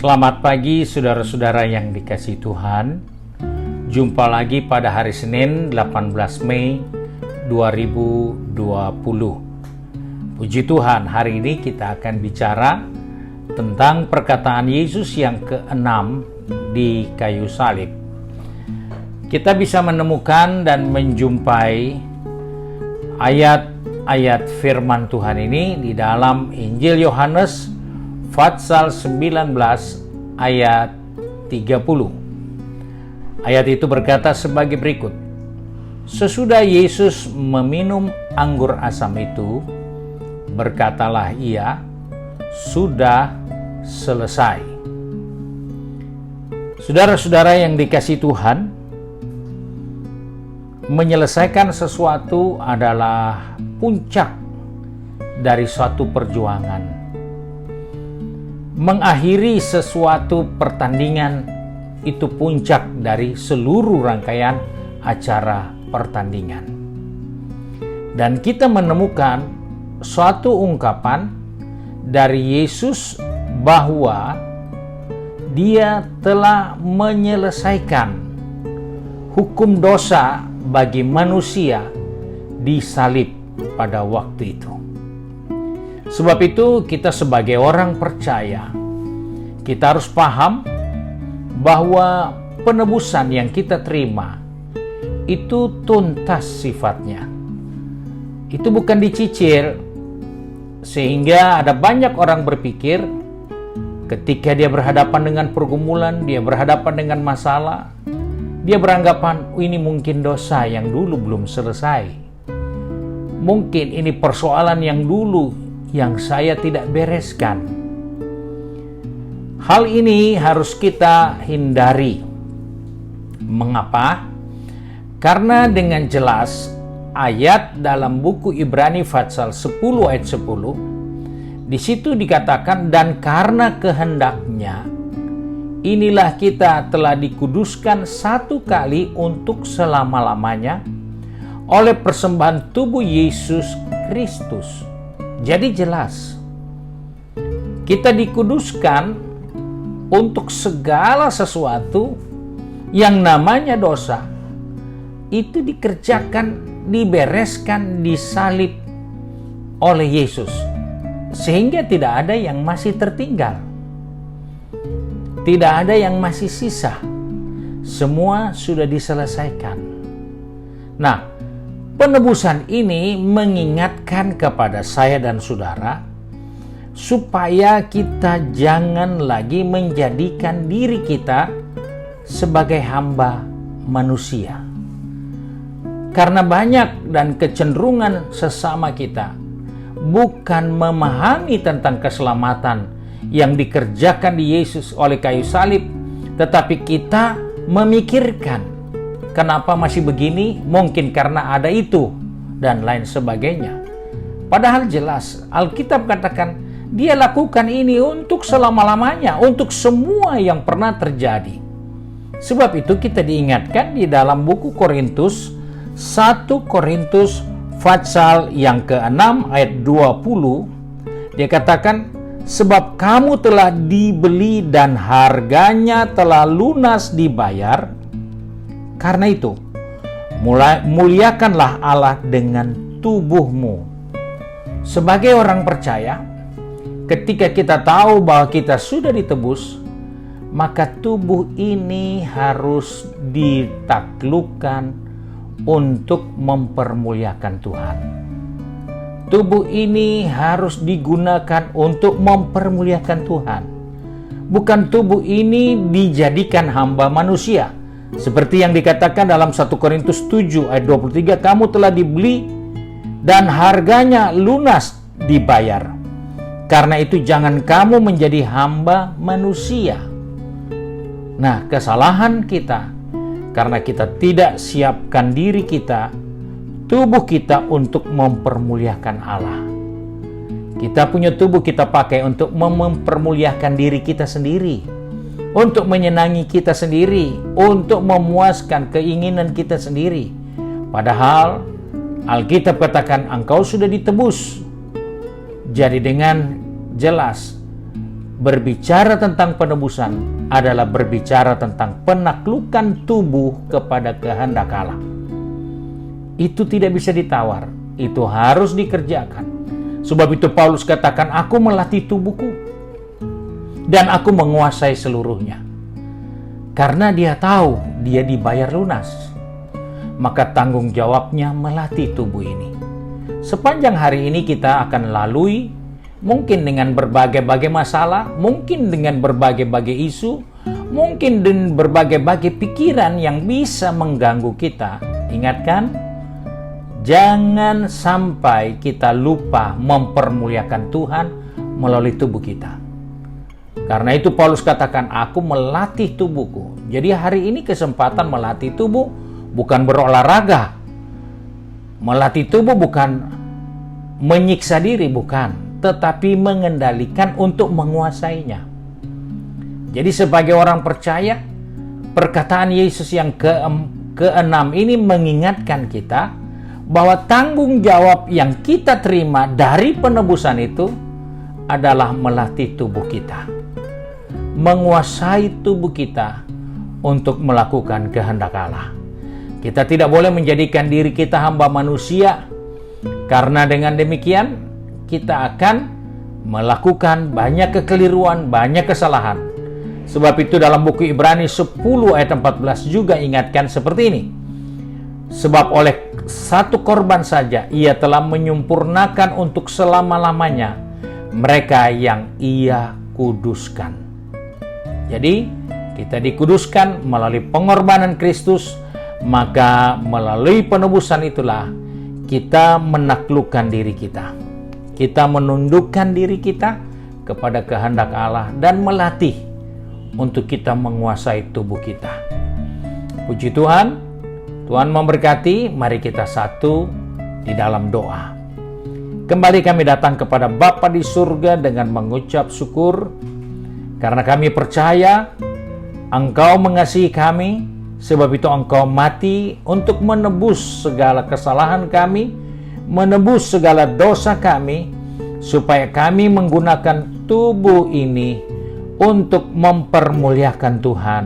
Selamat pagi saudara-saudara yang dikasihi Tuhan. Jumpa lagi pada hari Senin 18 Mei 2020. Puji Tuhan, hari ini kita akan bicara tentang perkataan Yesus yang ke-6 di kayu salib. Kita bisa menemukan dan menjumpai ayat-ayat firman Tuhan ini di dalam Injil Yohanes Pasal 19 ayat 30. Ayat itu berkata sebagai berikut. Sesudah Yesus meminum anggur asam itu, berkatalah ia, sudah selesai. Saudara-saudara yang dikasihi Tuhan, menyelesaikan sesuatu adalah puncak dari suatu perjuangan. Mengakhiri sesuatu pertandingan itu puncak dari seluruh rangkaian acara pertandingan. Dan kita menemukan suatu ungkapan dari Yesus bahwa Dia telah menyelesaikan hukum dosa bagi manusia di salib pada waktu itu. Sebab itu kita sebagai orang percaya, kita harus paham bahwa penebusan yang kita terima itu tuntas sifatnya. Itu bukan dicicil, sehingga ada banyak orang berpikir ketika dia berhadapan dengan pergumulan, dia berhadapan dengan masalah, dia beranggapan, ini mungkin dosa yang dulu belum selesai. Mungkin ini persoalan yang dulu yang saya tidak bereskan. Hal ini harus kita hindari. Mengapa? Karena dengan jelas ayat dalam buku Ibrani pasal 10 ayat 10 di situ dikatakan, dan karena kehendaknya inilah kita telah dikuduskan satu kali untuk selama-lamanya oleh persembahan tubuh Yesus Kristus. Jadi jelas, kita dikuduskan untuk segala sesuatu yang namanya dosa, itu dikerjakan, dibereskan, disalib oleh Yesus. Sehingga tidak ada yang masih tertinggal. Tidak ada yang masih sisa. Semua sudah diselesaikan. Nah, penebusan ini mengingatkan kepada saya dan saudara supaya kita jangan lagi menjadikan diri kita sebagai hamba manusia. Karena banyak dan kecenderungan sesama kita bukan memahami tentang keselamatan yang dikerjakan di Yesus oleh kayu salib, tetapi kita memikirkan kenapa masih begini? Mungkin karena ada itu dan lain sebagainya. Padahal jelas Alkitab katakan Dia lakukan ini untuk selama-lamanya, untuk semua yang pernah terjadi. Sebab itu kita diingatkan di dalam buku Korintus, 1 Korintus pasal yang ke-6 ayat 20, dia katakan, sebab kamu telah dibeli dan harganya telah lunas dibayar. Karena itu, muliakanlah Allah dengan tubuhmu. Sebagai orang percaya, ketika kita tahu bahwa kita sudah ditebus, maka tubuh ini harus ditaklukkan untuk mempermuliakan Tuhan. Tubuh ini harus digunakan untuk mempermuliakan Tuhan. Bukan tubuh ini dijadikan hamba manusia. Seperti yang dikatakan dalam 1 Korintus 7 ayat 23, kamu telah dibeli dan harganya lunas dibayar. Karena itu jangan kamu menjadi hamba manusia. Nah, kesalahan kita karena kita tidak siapkan diri kita, tubuh kita untuk mempermuliakan Allah. Kita punya tubuh kita pakai untuk mempermuliakan diri kita sendiri, untuk menyenangi kita sendiri, untuk memuaskan keinginan kita sendiri. Padahal Alkitab katakan engkau sudah ditebus. Jadi dengan jelas berbicara tentang penebusan adalah berbicara tentang penaklukan tubuh kepada kehendak Allah. Itu tidak bisa ditawar, itu harus dikerjakan. Sebab itu Paulus katakan, aku melatih tubuhku dan aku menguasai seluruhnya. Karena dia tahu dia dibayar lunas, maka tanggung jawabnya melatih tubuh ini. Sepanjang hari ini kita akan lalui mungkin dengan berbagai-bagai masalah, mungkin dengan berbagai-bagai isu, mungkin dengan berbagai-bagai pikiran yang bisa mengganggu kita. Ingatkan, jangan sampai kita lupa mempermuliakan Tuhan melalui tubuh kita. Karena itu Paulus katakan, aku melatih tubuhku. Jadi hari ini kesempatan melatih tubuh bukan berolahraga. Melatih tubuh bukan menyiksa diri, bukan. Tetapi mengendalikan untuk menguasainya. Jadi sebagai orang percaya, perkataan Yesus yang keenam ini mengingatkan kita bahwa tanggung jawab yang kita terima dari penebusan itu adalah melatih tubuh kita, menguasai tubuh kita untuk melakukan kehendak Allah. Kita tidak boleh menjadikan diri kita hamba manusia, karena dengan demikian kita akan melakukan banyak kekeliruan, banyak kesalahan. Sebab itu dalam buku Ibrani 10 ayat 14 juga ingatkan seperti ini. Sebab oleh satu korban saja ia telah menyempurnakan untuk selama-lamanya mereka yang ia kuduskan. Jadi kita dikuduskan melalui pengorbanan Kristus, maka melalui penebusan itulah kita menaklukkan diri kita. Kita menundukkan diri kita kepada kehendak Allah dan melatih untuk kita menguasai tubuh kita. Puji Tuhan, Tuhan memberkati. Mari kita satu di dalam doa. Kembali kami datang kepada Bapa di surga dengan mengucap syukur, karena kami percaya Engkau mengasihi kami, sebab itu Engkau mati untuk menebus segala kesalahan kami, menebus segala dosa kami, supaya kami menggunakan tubuh ini untuk mempermuliakan Tuhan.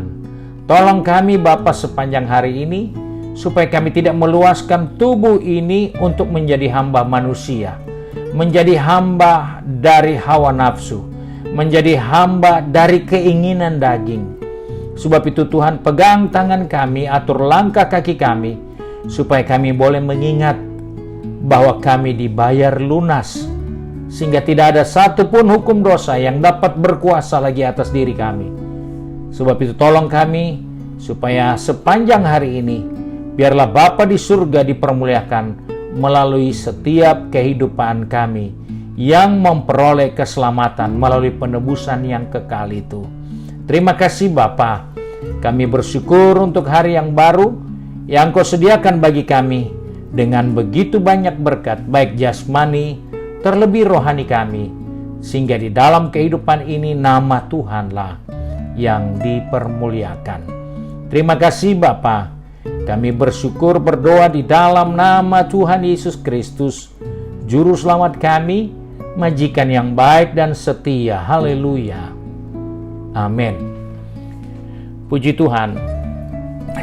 Tolong kami Bapa sepanjang hari ini, supaya kami tidak meluaskan tubuh ini untuk menjadi hamba manusia, menjadi hamba dari hawa nafsu, menjadi hamba dari keinginan daging. Sebab itu Tuhan, pegang tangan kami, atur langkah kaki kami, supaya kami boleh mengingat bahwa kami dibayar lunas, sehingga tidak ada satupun hukum dosa yang dapat berkuasa lagi atas diri kami. Sebab itu tolong kami, supaya sepanjang hari ini, biarlah Bapa di surga dipermuliakan melalui setiap kehidupan kami, yang memperoleh keselamatan melalui penebusan yang kekal itu. Terima kasih Bapa, kami bersyukur untuk hari yang baru yang Kau sediakan bagi kami dengan begitu banyak berkat, baik jasmani, terlebih rohani kami, sehingga di dalam kehidupan ini nama Tuhanlah yang dipermuliakan. Terima kasih Bapa, kami bersyukur berdoa di dalam nama Tuhan Yesus Kristus, Juru Selamat kami, Majikan yang baik dan setia. Haleluya. Amin. Puji Tuhan.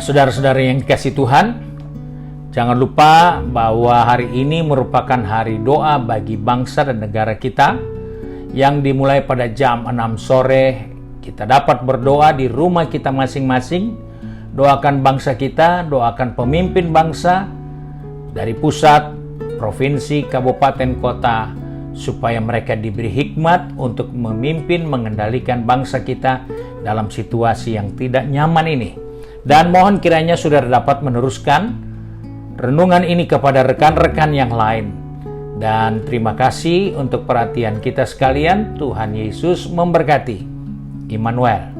Saudara-saudara yang dikasihi Tuhan, jangan lupa bahwa hari ini merupakan hari doa bagi bangsa dan negara kita, yang dimulai pada jam 6 sore. Kita dapat berdoa di rumah kita masing-masing, doakan bangsa kita, doakan pemimpin bangsa dari pusat, provinsi, kabupaten, kota, supaya mereka diberi hikmat untuk memimpin, mengendalikan bangsa kita dalam situasi yang tidak nyaman ini. Dan mohon kiranya saudara dapat meneruskan renungan ini kepada rekan-rekan yang lain. Dan terima kasih untuk perhatian kita sekalian. Tuhan Yesus memberkati. Immanuel.